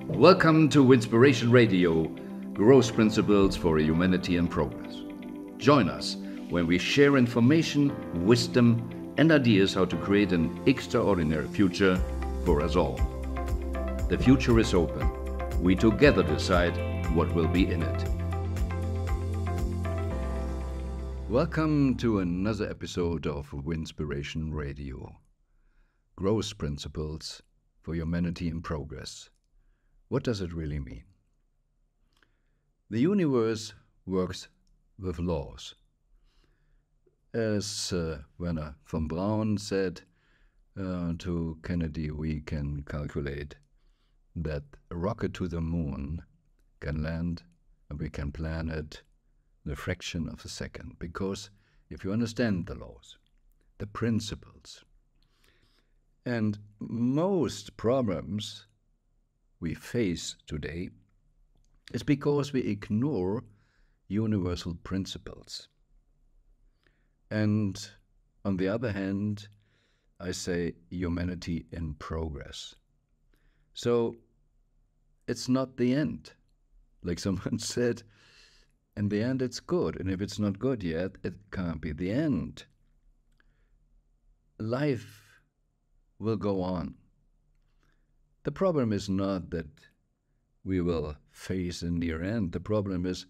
Welcome to Winspiration Radio, Growth Principles for Humanity and Progress. Join us when we share information, wisdom, and ideas how to create an extraordinary future for us all. The future is open. We together decide what will be in it. Welcome to another episode of Winspiration Radio, Growth Principles for Humanity and Progress. What does it really mean? The universe works with laws. As Wernher von Braun said to Kennedy, we can calculate that a rocket to the moon can land and we can plan it in a fraction of a second. Because if you understand the laws, the principles, and most problems we face today is because we ignore universal principles. And on the other hand, I say humanity in progress. So it's not the end. Like someone said, in the end it's good. And if it's not good yet, it can't be the end. Life will go on. The problem is not that we will face a near end. The problem is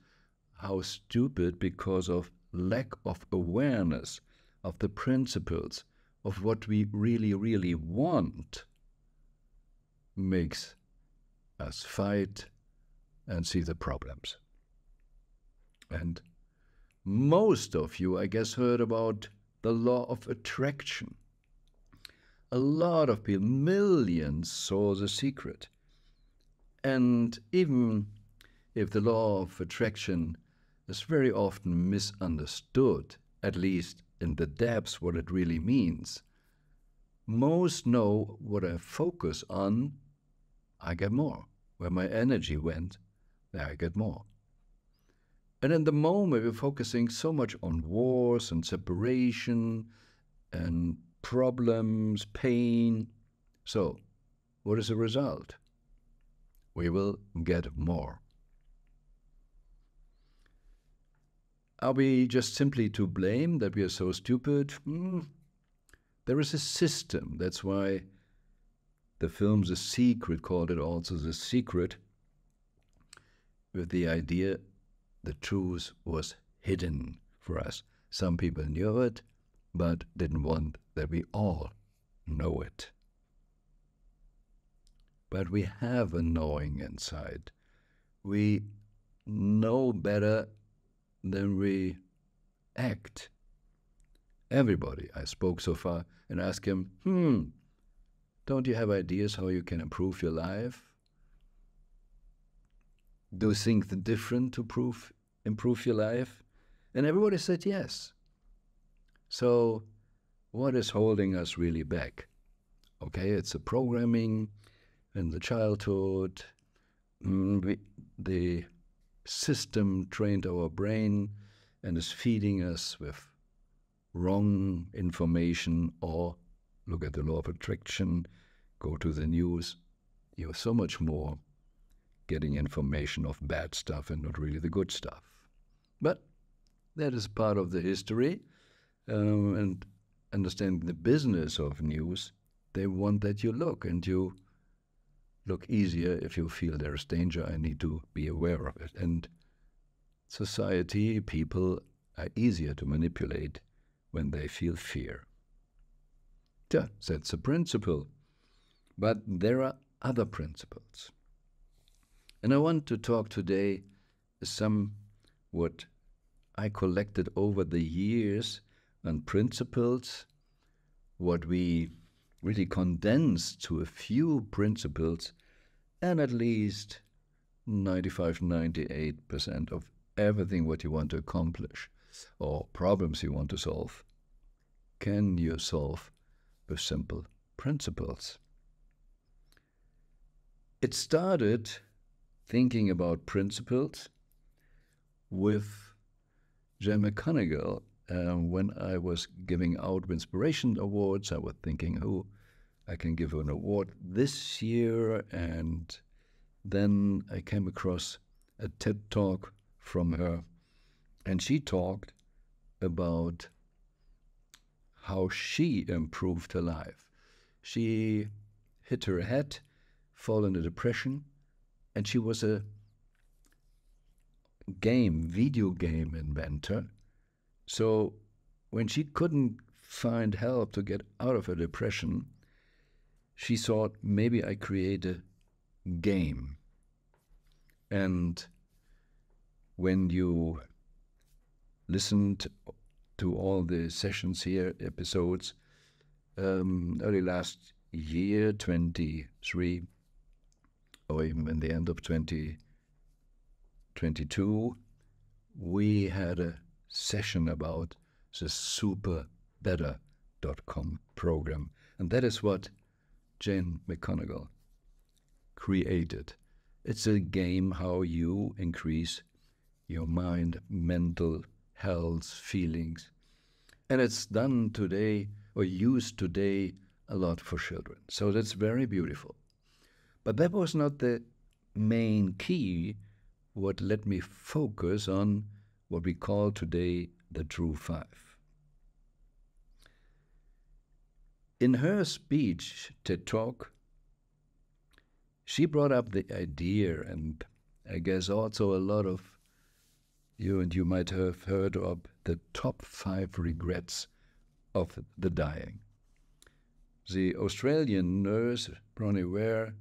how stupid, because of lack of awareness of the principles of what we really, really want, makes us fight and see the problems. And most of you, I guess, heard about the law of attraction. A lot of people, millions, saw The Secret. And even if the law of attraction is very often misunderstood, at least in the depths what it really means, most know what I focus on, I get more. Where my energy went, there I get more. And in the moment we're focusing so much on wars and separation and problems, pain. So, what is the result? We will get more. Are we just simply to blame that we are so stupid? There is a system. That's why the film The Secret called it also The Secret, with the idea the truth was hidden for us. Some people knew it, but didn't want that we all know it. But we have a knowing inside. We know better than we act. Everybody I spoke so far and asked him, don't you have ideas how you can improve your life? Do things different to improve your life? And everybody said yes. So what is holding us really back? Okay, it's the programming in the childhood. The system trained our brain and is feeding us with wrong information. Or look at the law of attraction, go to the news. You have so much more getting information of bad stuff and not really the good stuff. But that is part of the history. And understanding the business of news, they want that you look, and you look easier if you feel there's danger. I need to be aware of it. And society, people are easier to manipulate when they feel fear. Yeah, that's a principle. But there are other principles. And I want to talk today some what I collected over the years on principles, what we really condensed to a few principles, and at least 95-98% of everything what you want to accomplish or problems you want to solve, can you solve with simple principles. It started thinking about principles with Jan McConaughey. When I was giving out Winspiration Awards, I was thinking, I can give an award this year, and then I came across a TED Talk from her, and she talked about how she improved her life. She hit her head, fall into depression, and she was a video game inventor. So when she couldn't find help to get out of her depression, she thought, maybe I create a game. And when you listened to all the sessions here, episodes, early last year, 23, or even in the end of 2022, we had a session about the superbetter.com program. And that is what Jane McConigal created. It's a game how you increase your mind, mental health, feelings. And it's done today, or used today, a lot for children. So that's very beautiful. But that was not the main key, what let me focus on what we call today the True Five. In her speech, TED Talk, she brought up the idea, and I guess also a lot of you might have heard of the top 5 regrets of the dying. The Australian nurse, Bronnie Ware,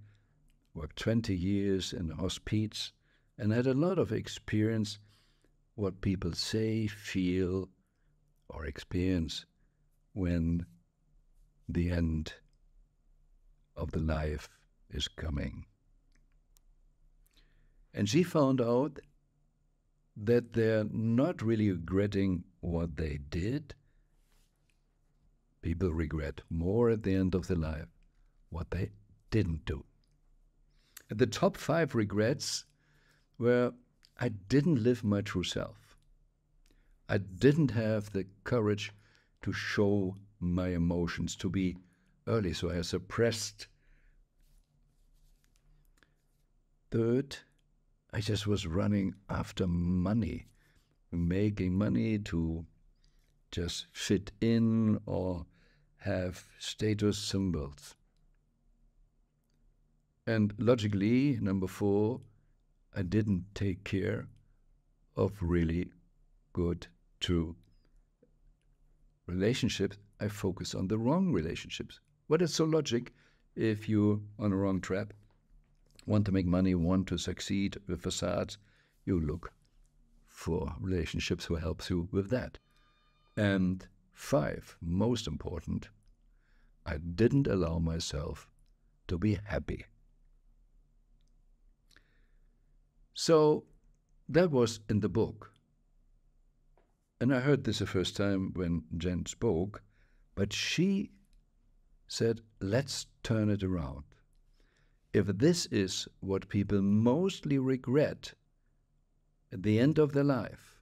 worked 20 years in a hospice and had a lot of experience what people say, feel, or experience when the end of the life is coming. And she found out that they're not really regretting what they did. People regret more at the end of their life what they didn't do. And the top 5 regrets were, I didn't live my true self. I didn't have the courage to show my emotions, to be early, so I suppressed. Third, I just was running after money, making money to just fit in or have status symbols. And logically, number 4, I didn't take care of really good, true relationships. I focused on the wrong relationships. What is so logic if you're on a wrong track? Want to make money, want to succeed with facades, you look for relationships who helps you with that. And 5, most important, I didn't allow myself to be happy. So that was in the book. And I heard this the first time when Jen spoke, but she said, let's turn it around. If this is what people mostly regret at the end of their life,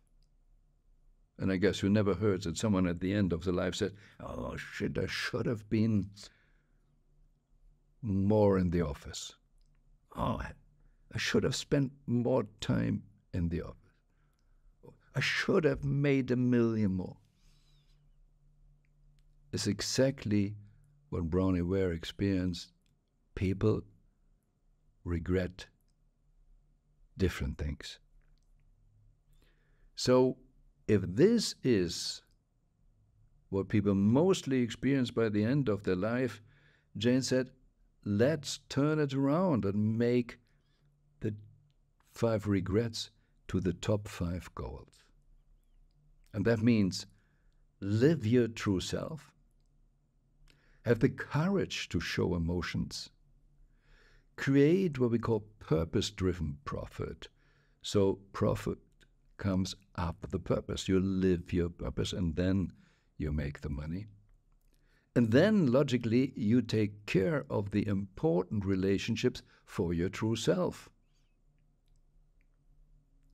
and I guess you never heard that someone at the end of their life said, oh shit, I should have been more in the office. Oh, I should have spent more time in the office. I should have made $1 million more. It's exactly what Bronnie Ware experienced. People regret different things. So if this is what people mostly experience by the end of their life, Jane said, let's turn it around and make the 5 regrets to the top 5 goals. And that means live your true self, have the courage to show emotions, create what we call purpose-driven profit. So profit comes after the purpose. You live your purpose and then you make the money. And then logically you take care of the important relationships for your true self.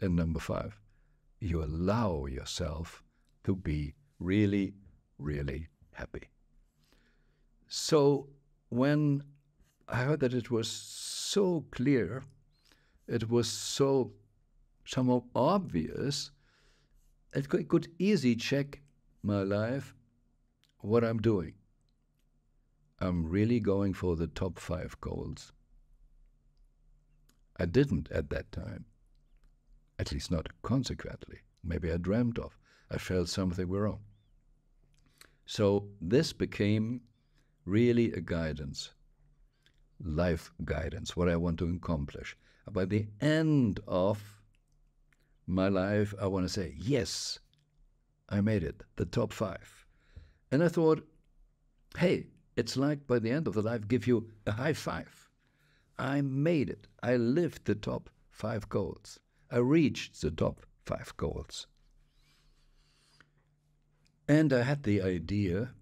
And number 5, you allow yourself to be really, really happy. So when I heard that it was so clear, it was so somehow obvious. I could easily check my life, what I'm doing. I'm really going for the top 5 goals. I didn't at that time, at least not consequently. Maybe I dreamt of. I felt something wrong. So this became really a guidance, life guidance, what I want to accomplish. By the end of my life, I want to say, yes, I made it, the top 5. And I thought, hey, it's like by the end of the life, give you a high five. I made it. I lived the top 5 goals. I reached the top 5 goals. And I had the idea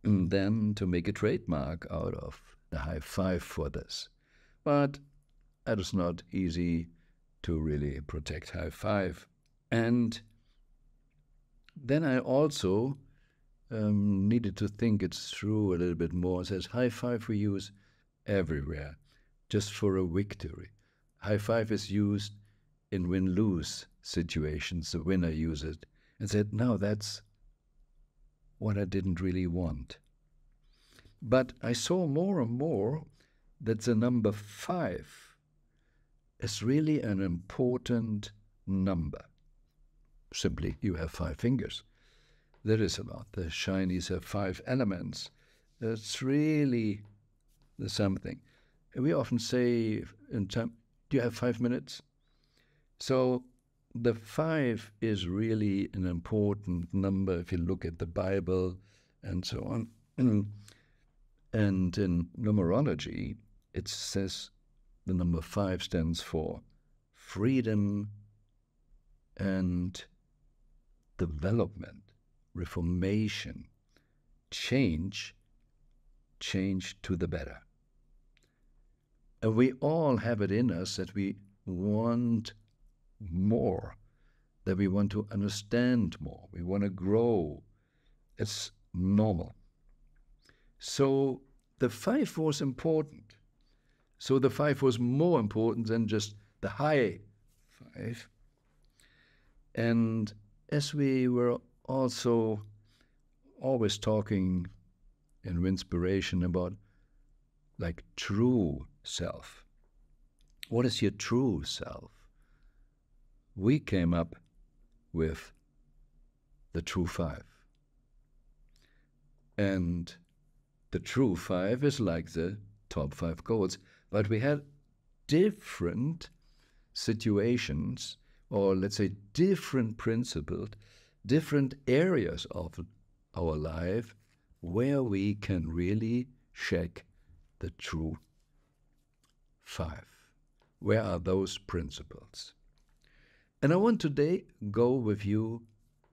then to make a trademark out of the high five for this. But it was not easy to really protect high five. And then I also needed to think it through a little bit more. It says high five we use everywhere, just for a victory. High five is used in win-lose situations. The winner uses it. And said, no, that's what I didn't really want. But I saw more and more that the number 5 is really an important number. Simply, you have 5 fingers. That is about. The Chinese have 5 elements. It's really the something. We often say in time, do you have 5 minutes? So the 5 is really an important number if you look at the Bible and so on. And in numerology, it says the number 5 stands for freedom and development, reformation, change to the better. And we all have it in us that we want more, that we want to understand more, we want to grow. It's normal. So the 5 was important. So the 5 was more important than just the high 5. And as we were also always talking in Winspiration about like true self. What is your true self? We came up with the true 5. And the true 5 is like the top 5 goals. But we had different situations, or let's say different principles, different areas of our life where we can really check the true 5. Where are those principles? And I want today go with you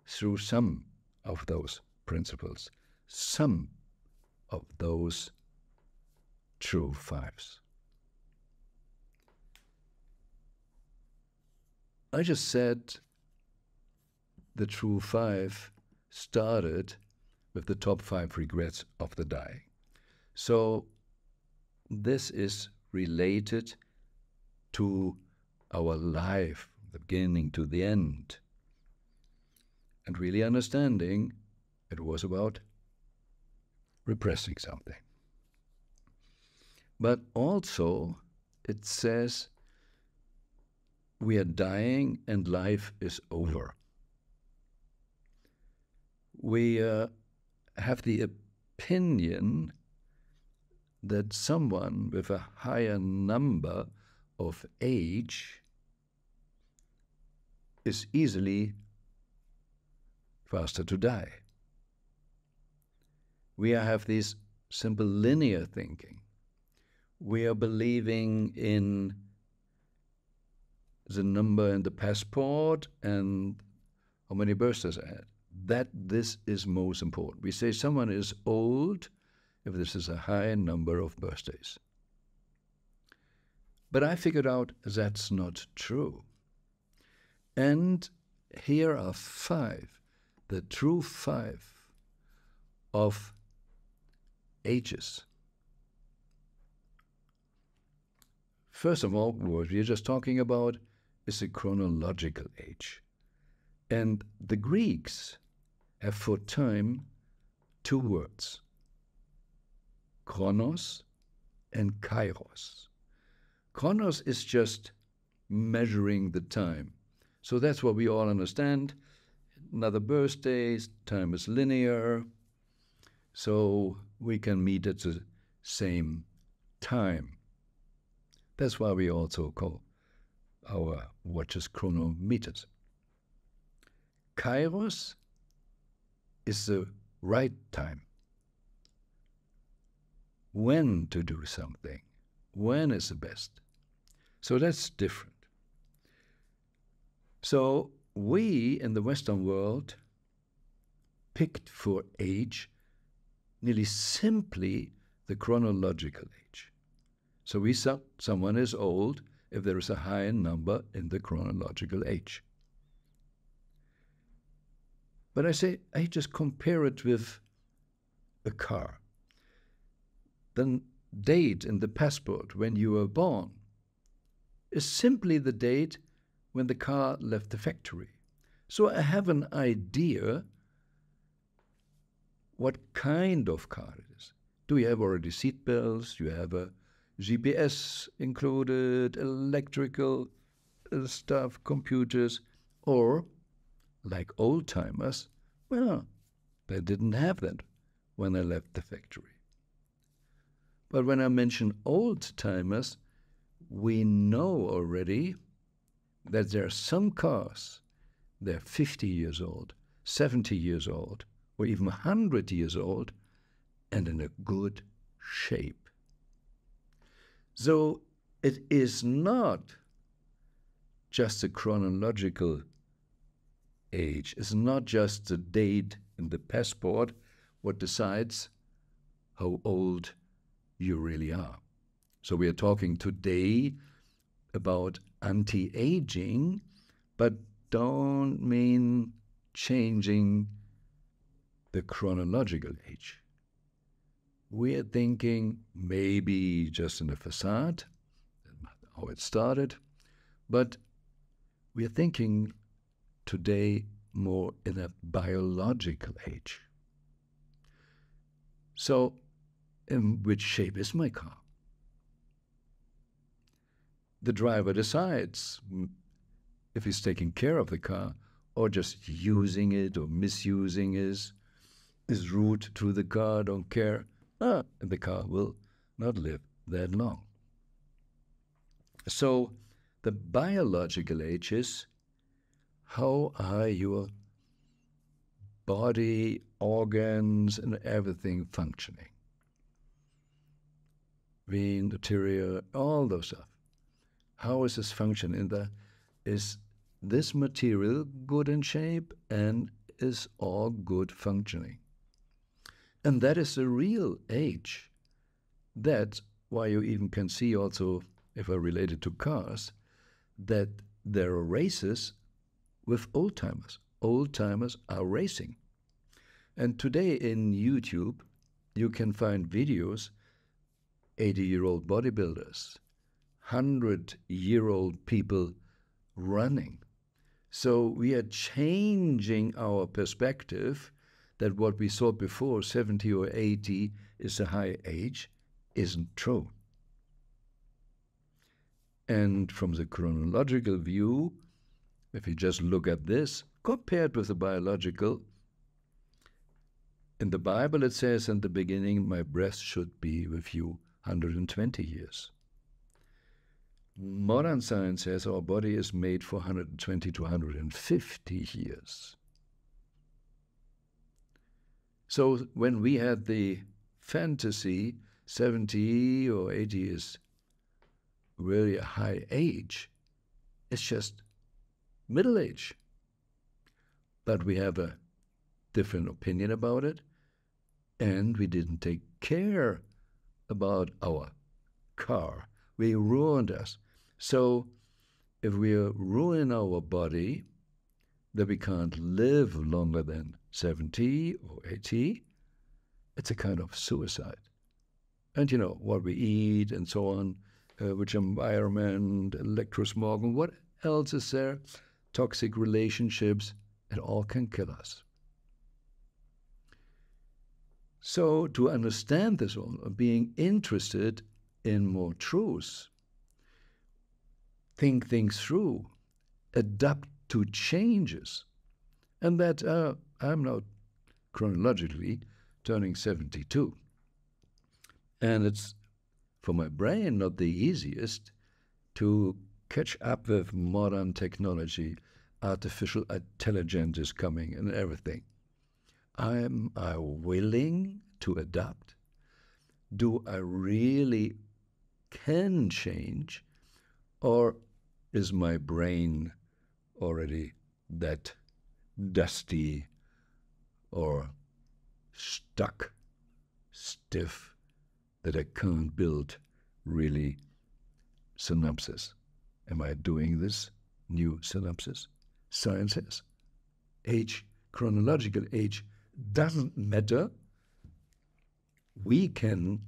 through some of those principles, some of those true 5s. I just said the true 5 started with the top 5 regrets of the dying. So this is related to our life, the beginning to the end. And really understanding it was about repressing something. But also it says we are dying and life is over. We have the opinion that someone with a higher number of age is easily faster to die. We have this simple linear thinking. We are believing in the number in the passport and how many birthdays I had. That this is most important. We say someone is old if this is a high number of birthdays. But I figured out that's not true. And here are 5, the true 5 of ages. First of all, what we're just talking about is the chronological age. And the Greeks have for time two words, chronos and kairos. Chronos is just measuring the time. So that's what we all understand. Another birthday, time is linear, so we can meet at the same time. That's why we also call our watches chronometers. Kairos is the right time. When to do something, when is the best. So that's different. So we in the Western world picked for age nearly simply the chronological age. So we said someone is old if there is a high number in the chronological age. But I just compare it with a car. The date in the passport when you were born is simply the date when the car left the factory. So I have an idea what kind of car it is. Do you have already seat belts? Do you have a GPS included, electrical stuff, computers? Or, like old-timers, well, they didn't have that when they left the factory. But when I mention old-timers, we know already that there are some cars, they're 50 years old, 70 years old, or even 100 years old, and in a good shape. So it is not just a chronological age. It's not just the date in the passport what decides how old you really are. So we are talking today about anti-aging, but don't mean changing the chronological age. We are thinking maybe just in the facade, how it started, but we are thinking today more in a biological age. So, in which shape is my car? The driver decides if he's taking care of the car or just using it or misusing it, is rude to the car, don't care, and the car will not live that long. So the biological age is how are your body, organs, and everything functioning. Vein, arteria, all those stuff. How is this functioning? Is this material good in shape and is all good functioning? And that is the real age. That's why you even can see also, if I relate it to cars, that there are races with old-timers. Old-timers are racing. And today in YouTube, you can find videos, 80-year-old bodybuilders, 100-year-old people running. So we are changing our perspective that what we saw before, 70 or 80 is a high age, isn't true. And from the chronological view, if you just look at this, compared with the biological, in the Bible it says in the beginning, my breath should be with you 120 years. Modern science says our body is made for 120 to 150 years. So when we had the fantasy 70 or 80 is really a high age, it's just middle age. But we have a different opinion about it, and we didn't take care about our car. We ruined us. So if we ruin our body, that we can't live longer than 70 or 80, it's a kind of suicide. And you know, what we eat and so on, which environment, electrosmog, and what else is there? Toxic relationships, it all can kill us. So to understand this all, being interested in more truth, think things through, adapt to changes, and that I'm now chronologically turning 72. And it's, for my brain, not the easiest to catch up with modern technology. Artificial intelligence is coming and everything. Am I willing to adapt? Do I really can change? Or is my brain already that dusty or stuck, stiff, that I can't build really synapses? Am I doing this new synapses? Science says age, chronological age, doesn't matter. We can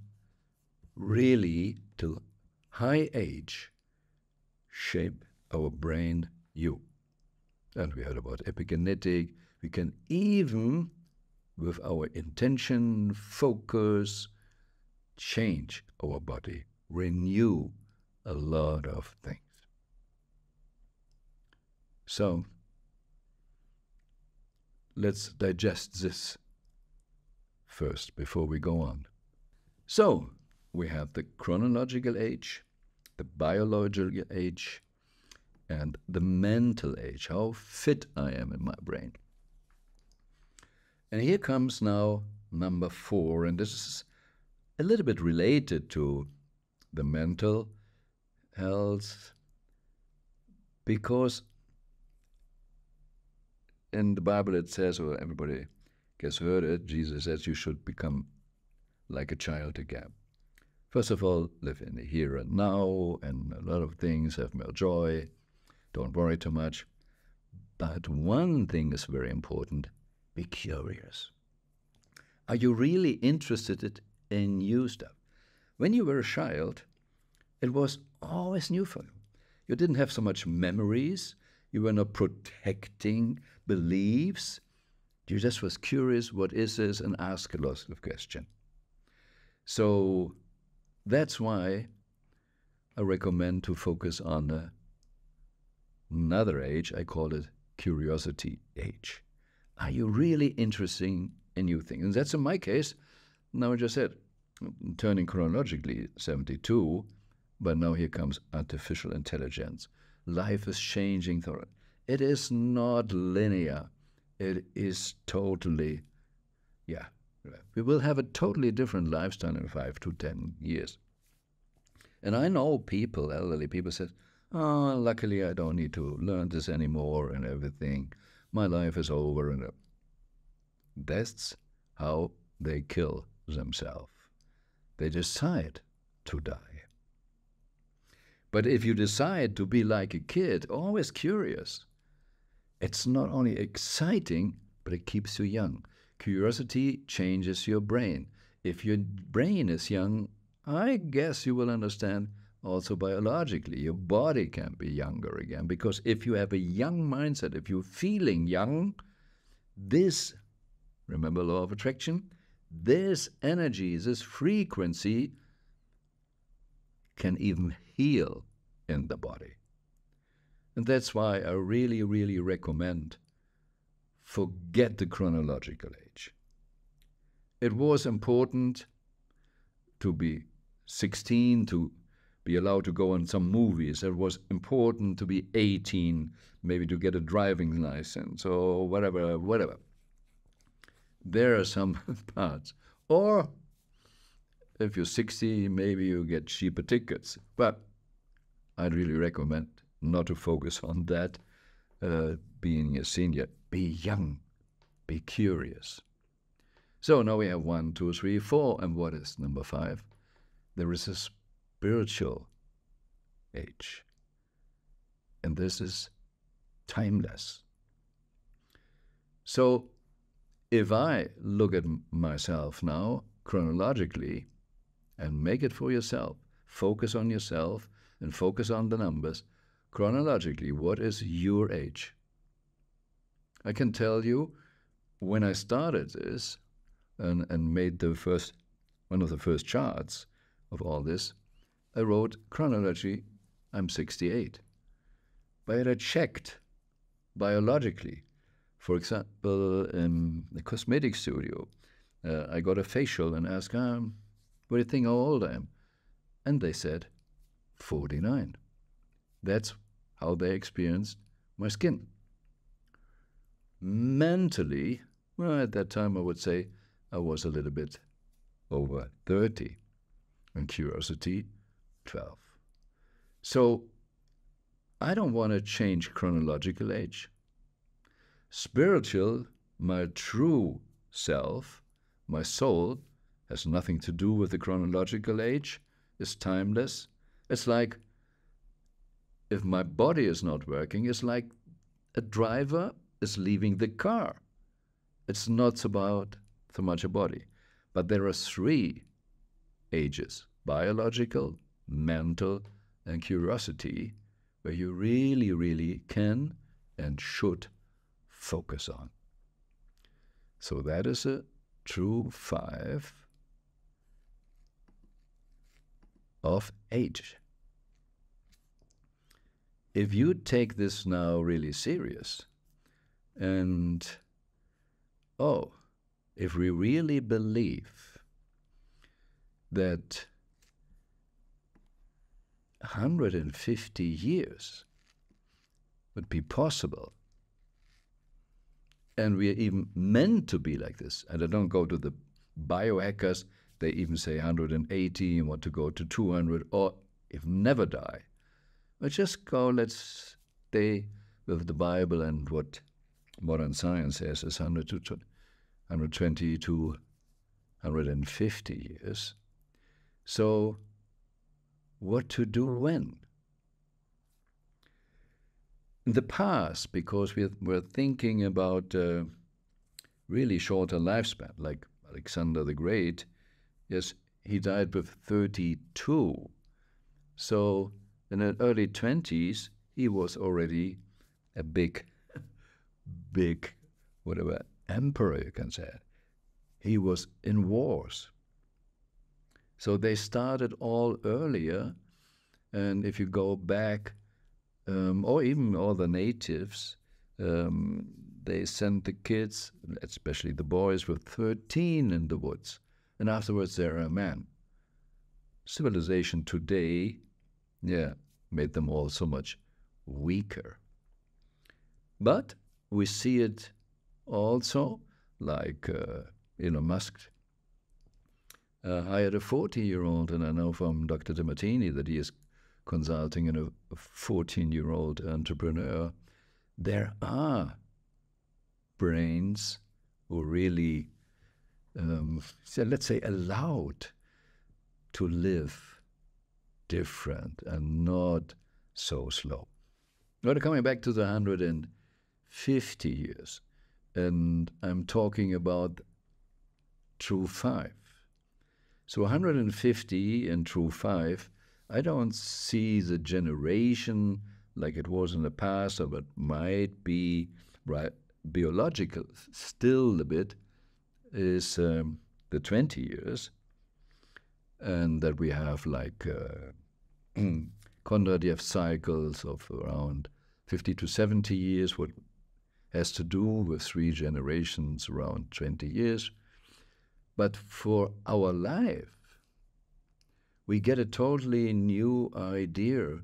really, till high age, shape our brain new. And we heard about epigenetic. We can even, with our intention, focus, change our body, renew a lot of things. So let's digest this first before we go on. So we have the chronological age, the biological age, and the mental age, how fit I am in my brain. And here comes now number 4, and this is a little bit related to the mental health, because in the Bible it says, or everybody has heard it, Jesus says you should become like a child again. First of all, live in the here and now, and a lot of things, have more joy, don't worry too much. But one thing is very important, be curious. Are you really interested in new stuff? When you were a child, it was always new for you. You didn't have so much memories, you were not protecting beliefs, you just was curious, what is this, and ask a lot of questions. So that's why I recommend to focus on another age. I call it curiosity age. Are you really interested in new things? And that's in my case. Now I just said, I'm turning chronologically 72, but now here comes artificial intelligence. Life is changing. It is not linear. It is totally, we will have a totally different lifestyle in 5 to 10 years. And I know people, elderly people, said, oh, luckily I don't need to learn this anymore and everything. My life is over. And that's how they kill themselves. They decide to die. But if you decide to be like a kid, always curious, it's not only exciting, but it keeps you young. Curiosity changes your brain. If your brain is young, I guess you will understand also biologically, your body can be younger again. Because if you have a young mindset, if you're feeling young, this, remember law of attraction, this energy, this frequency can even heal in the body. And that's why I really, really recommend forget the chronological age. It was important to be 16, to be allowed to go on some movies. It was important to be 18, maybe to get a driving license or whatever. There are some parts. Or if you're 60, maybe you get cheaper tickets. But I'd really recommend not to focus on that, being a senior. Be young, be curious. So now we have 1, 2, 3, 4, and what is number 5? There is a spiritual age, and this is timeless. So if I look at myself now chronologically, and make it for yourself, focus on yourself and focus on the numbers. Chronologically, what is your age? I can tell you, when I started this and made one of the first charts of all this, I wrote chronology, I'm 68. But I checked biologically. For example, in the cosmetic studio, I got a facial and asked, what do you think how old I am? And they said, 49. That's how they experienced my skin. Mentally, well, at that time I would say I was a little bit over 30, and curiosity, 12. So I don't want to change chronological age. Spiritual, my true self, my soul, has nothing to do with the chronological age, is timeless. It's like if my body is not working, it's like a driver is leaving the car. It's not about so much a body. But there are three ages: biological, mental, and curiosity, where you really, really can and should focus on. So that is a true 5 of age. If you take this now really serious, and if we really believe that 150 years would be possible, and we are even meant to be like this, and I don't go to the biohackers, they even say 180 and want to go to 200, or if never die. But just go, let's stay with the Bible and what modern science says is 120 to 150 years. So what to do when? In the past, because we're thinking about really shorter lifespan, like Alexander the Great, yes, he died with 32. So in the early 20s, he was already a big, whatever, emperor, you can say. He was in wars. So they started all earlier, and if you go back, or even all the natives, they sent the kids, especially the boys, with 13 in the woods, and afterwards they're a man. Civilization today, made them all so much weaker. But we see it also, like Elon Musk hired a 40-year-old, and I know from Dr. DeMartini that he is consulting in a 14-year-old entrepreneur. There are brains who really, let's say, allowed to live different and not so slow. But coming back to the 150 years, and I'm talking about true 5. So 150 and true 5, I don't see the generation like it was in the past, or it might be right, biological still a bit, is the 20 years, and that we have like Kondratiev cycles of around 50 to 70 years, what has to do with 3 generations around 20 years. But for our life, we get a totally new idea.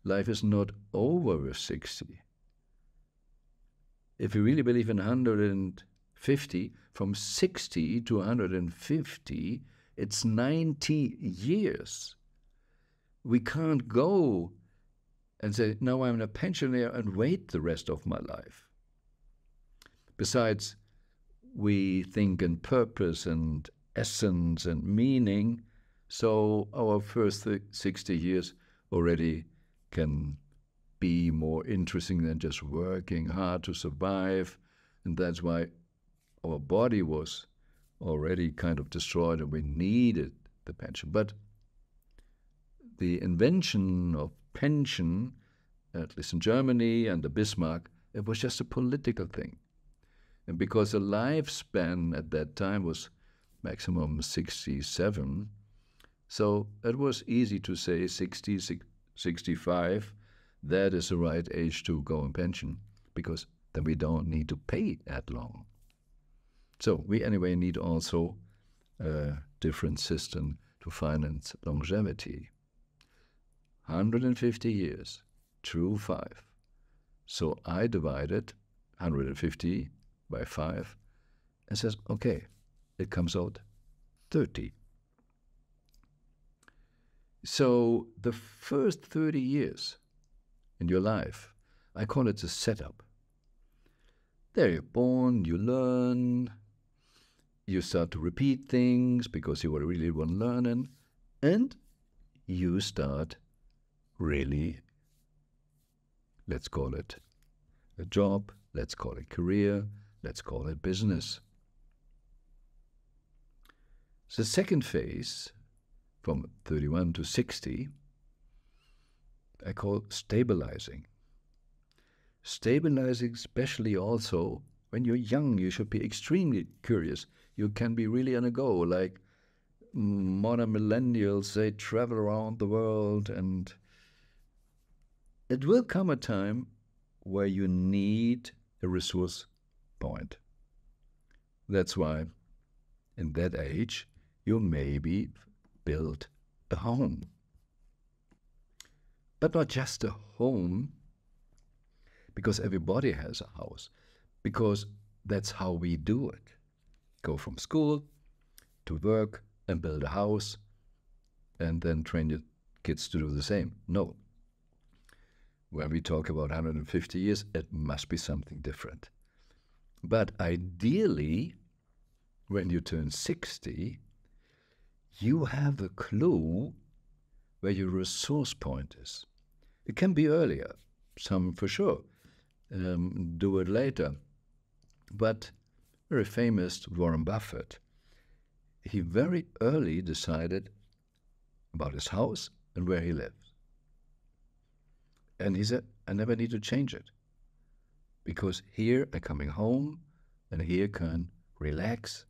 Life is not over with 60. If we really believe in 150, from 60 to 150, it's 90 years. We can't go and say, now I'm a pensioner and wait the rest of my life. Besides, we think in purpose and essence and meaning, so our first 60 years already can be more interesting than just working hard to survive, and that's why our body was already kind of destroyed and we needed the pension. But the invention of pension, at least in Germany and the Bismarck, it was just a political thing. And because the lifespan at that time was maximum 67, so it was easy to say 60, 65, that is the right age to go in pension, because then we don't need to pay that long. So we anyway need also a different system to finance longevity. 150 years, true 5. So I divided 150 by 5 and says, okay, it comes out 30. So the first 30 years in your life, I call it the setup. There you're born, you learn, you start to repeat things because you really want learning, and you start really, let's call it a job, let's call it career, let's call it business. The second phase, from 31 to 60, I call stabilizing. Stabilizing, especially also when you're young, you should be extremely curious. You can be really on a go, like modern millennials, they travel around the world, and it will come a time where you need a resource point. That's why in that age, you maybe build a home. But not just a home, because everybody has a house, because that's how we do it. Go from school to work and build a house and then train your kids to do the same. No. When we talk about 150 years, it must be something different. But ideally, when you turn 60, you have a clue where your resource point is. It can be earlier, some for sure. Do it later. But very famous Warren Buffett, he very early decided about his house and where he lives. And he said, I never need to change it, because here I'm coming home and here can relax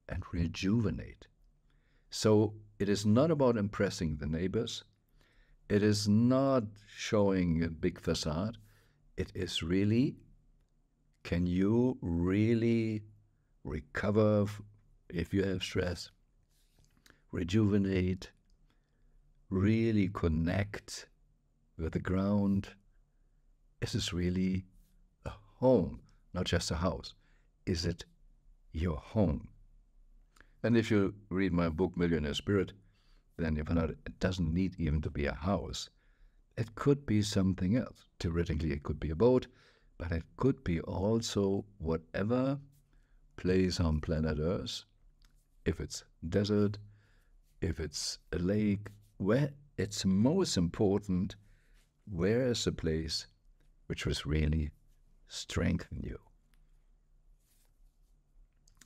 and rejuvenate. So it is not about impressing the neighbors. It is not showing a big facade. It is really, can you really recover if you have stress, rejuvenate, really connect with the ground? Is this really a home, not just a house? Is it your home? And if you read my book, Millionaire Spirit, then you find out it doesn't need even to be a house. It could be something else. Theoretically, it could be a boat, but it could be also whatever place on planet Earth. If it's desert, if it's a lake, where it's most important, where is the place which will really strengthen you?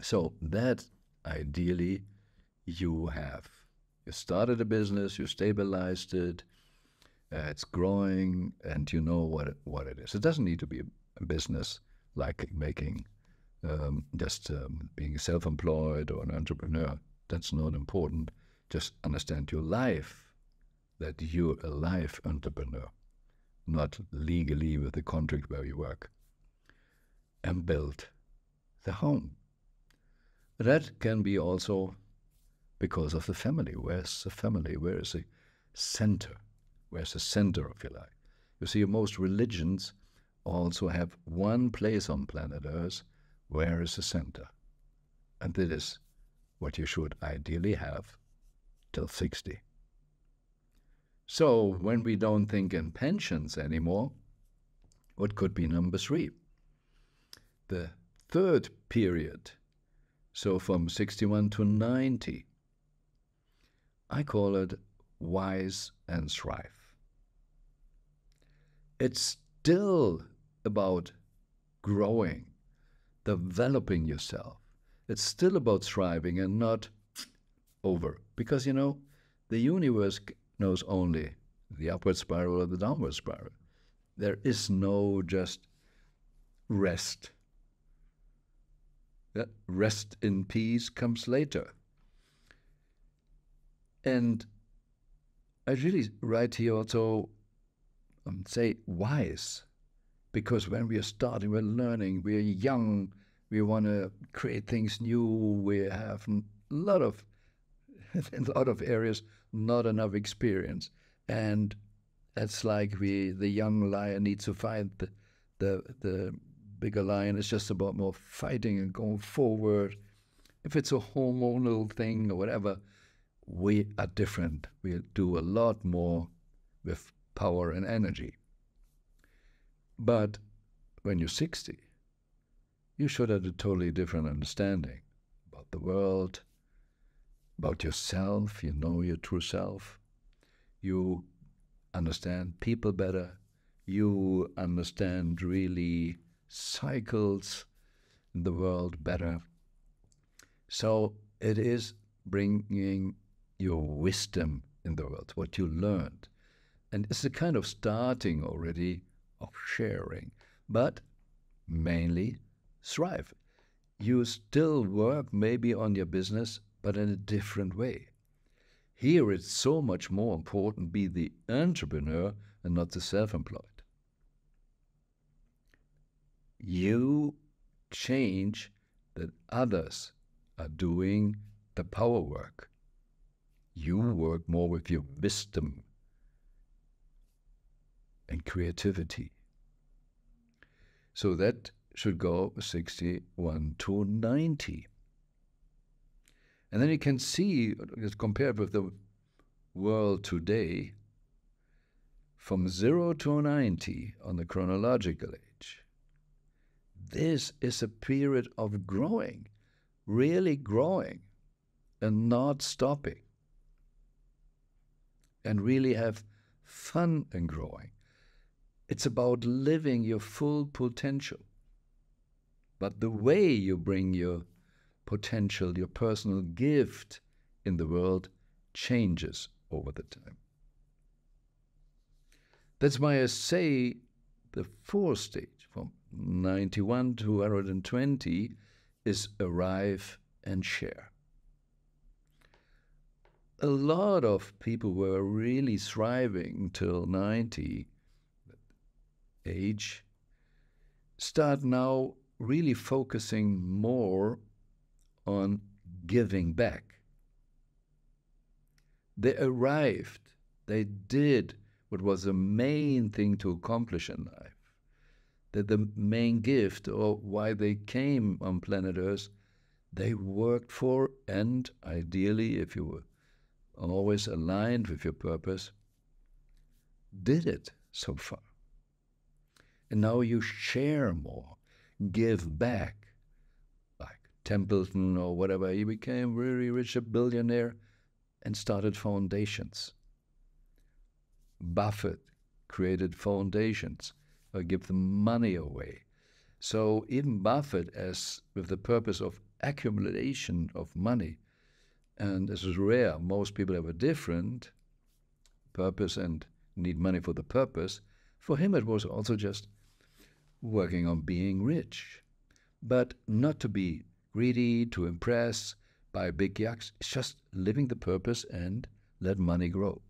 So that ideally you have. You started a business, you stabilized it, it's growing, and you know what it is. It doesn't need to be a business like making, being self-employed or an entrepreneur. That's not important. Just understand your life, that you're a life entrepreneur, not legally with the contract where you work, and build the home. That can be also because of the family. Where's the family? Where is the center? Where's the center of your life? You see, most religions also have one place on planet Earth. Where is the center? And that is what you should ideally have till 60. So when we don't think in pensions anymore, what could be number 3? The third period, so from 61 to 90, I call it wise and thrive. It's still about growing, developing yourself. It's still about thriving and not over. Because, you know, the universe knows only the upward spiral or the downward spiral. There is no just rest. Yeah, rest in peace comes later. And I really write here also, say wise, because when we are starting, we're learning, we're young, we want to create things new, we have a lot of, in a lot of areas, not enough experience. And it's like the young lion needs to find the bigger lion. It's just about more fighting and going forward. If it's a hormonal thing or whatever, we are different. We do a lot more with power and energy. But when you're 60, you should have a totally different understanding about the world, about yourself. You know your true self. You understand people better. You understand really cycles in the world better. So it is bringing your wisdom in the world, what you learned. And it's a kind of starting already of sharing, but mainly thrive. You still work maybe on your business, but in a different way. Here it's so much more important be the entrepreneur and not the self-employed. You change that others are doing the power work. You work more with your wisdom and creativity. So that should go 61 to 90. And then you can see, compared with the world today, from 0 to 90 on the chronological age, this is a period of growing, really growing, and not stopping. And really have fun in growing. It's about living your full potential. But the way you bring your potential, your personal gift in the world changes over the time. That's why I say the fourth stage, from 91 to 120, is arrive and share. A lot of people were really thriving till 90 age, start now really focusing more on giving back. They arrived, they did what was the main thing to accomplish in life. That the main gift, or why they came on planet Earth, they worked for, and ideally, if you were always aligned with your purpose, did it so far. And now you share more, give back. Like Templeton or whatever, he became really rich, a billionaire, and started foundations. Buffett created foundations, or give them money away. So even Buffett, as with the purpose of accumulation of money, and this is rare, most people have a different purpose and need money for the purpose. For him it was also just working on being rich, but not to be greedy, to impress, buy big yachts. It's just living the purpose and let money grow.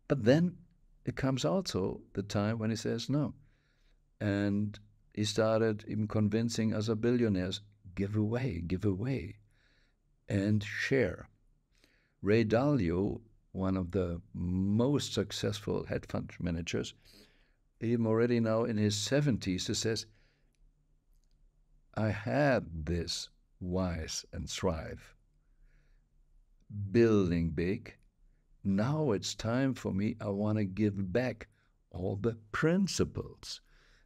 But then it comes also the time when he says no. And he started even convincing other billionaires, give away, and share. Ray Dalio, one of the most successful hedge fund managers, even already now in his 70s, he says, I had this wise and thrive, building big. Now it's time for me, I want to give back all the principles.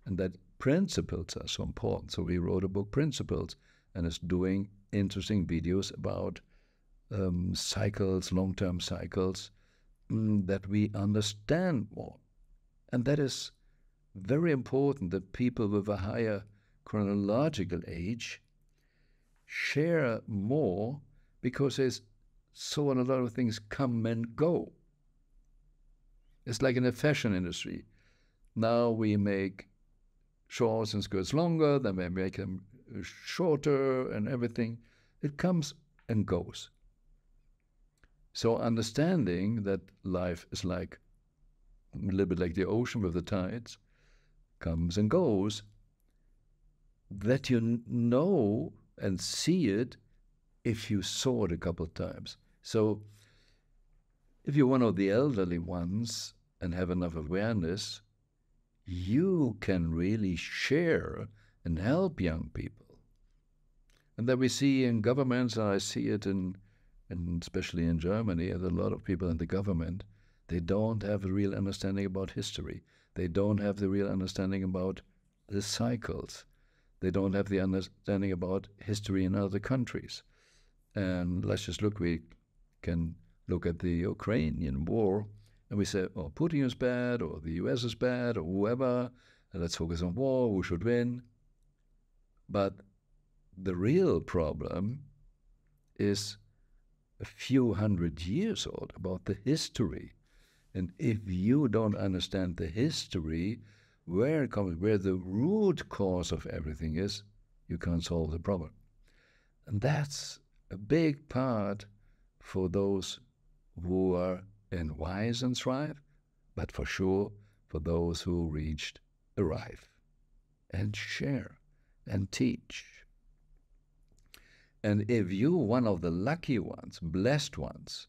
And that principles are so important. So we wrote a book, Principles, and is doing interesting videos about cycles, long-term cycles, that we understand more. And that is very important, that people with a higher chronological age share more, because there's so a lot of things come and go. It's like in the fashion industry. Now we make shorts and skirts longer, then we make them shorter and everything. It comes and goes. So understanding that life is like a little bit like the ocean with the tides, comes and goes, that you know and see it if you saw it a couple of times. So if you're one of the elderly ones and have enough awareness, you can really share and help young people. And that we see in governments, and I see it in especially in Germany, there's a lot of people in the government, they don't have a real understanding about history. They don't have the real understanding about the cycles. They don't have the understanding about history in other countries. And let's just look, we can look at the Ukrainian war, and we say, oh, Putin is bad, or the US is bad, or whoever, and let's focus on war, who should win. But the real problem is a few hundred years old, about the history. And if you don't understand the history, where it comes, where the root cause of everything is, you can't solve the problem. And that's a big part for those who are in wise and thrive, but for sure for those who reached arrive and share and teach. And if you're one of the lucky ones, blessed ones,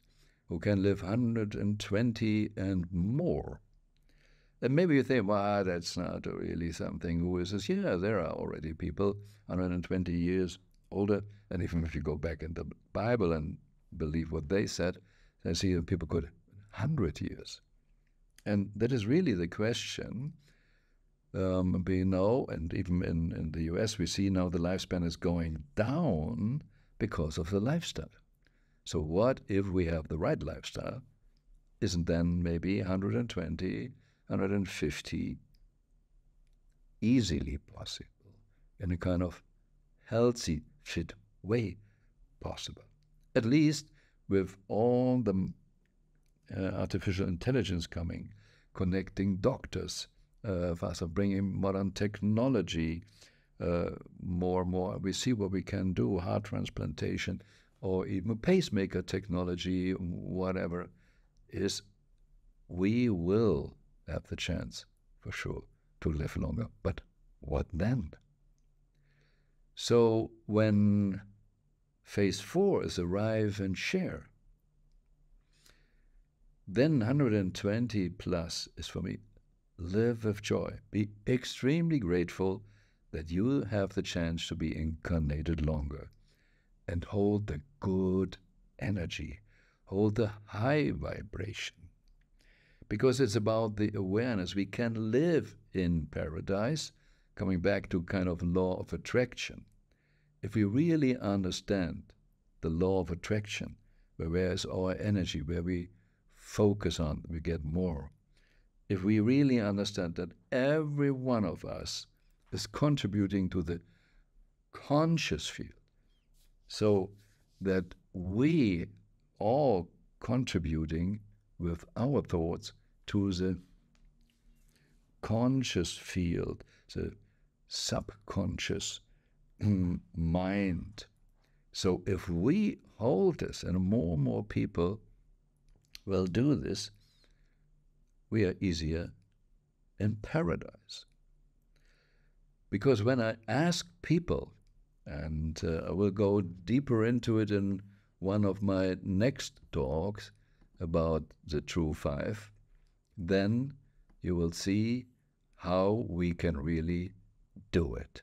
who can live 120 and more, then maybe you think, well, that's not really something. Who is this? Yeah, there are already people 120 years older. And even if you go back in the Bible and believe what they said, I see that people could 100 years. And that is really the question. We know, and even in the US, we see now the lifespan is going down because of the lifestyle. So what if we have the right lifestyle? Isn't then maybe 120, 150 easily possible, in a kind of healthy, fit way possible? At least with all the artificial intelligence coming, connecting doctors, faster, bringing modern technology, more and more. We see what we can do, heart transplantation, or even pacemaker technology, whatever, is we will have the chance, for sure, to live longer. But what then? So when phase 4 is arrive and share, then 120 plus is for me, live with joy. Be extremely grateful that you have the chance to be incarnated longer and hold the good energy, hold the high vibration. Because it's about the awareness. We can live in paradise, coming back to kind of law of attraction. If we really understand the law of attraction, where is our energy, where we focus on, we get more. If we really understand that every one of us is contributing to the conscious field, so that we all contributing with our thoughts to the conscious field, the subconscious mind. So if we hold this, and more and more people will do this, we are easier in paradise. Because when I ask people, and I will go deeper into it in one of my next talks about the True Five, then you will see how we can really do it.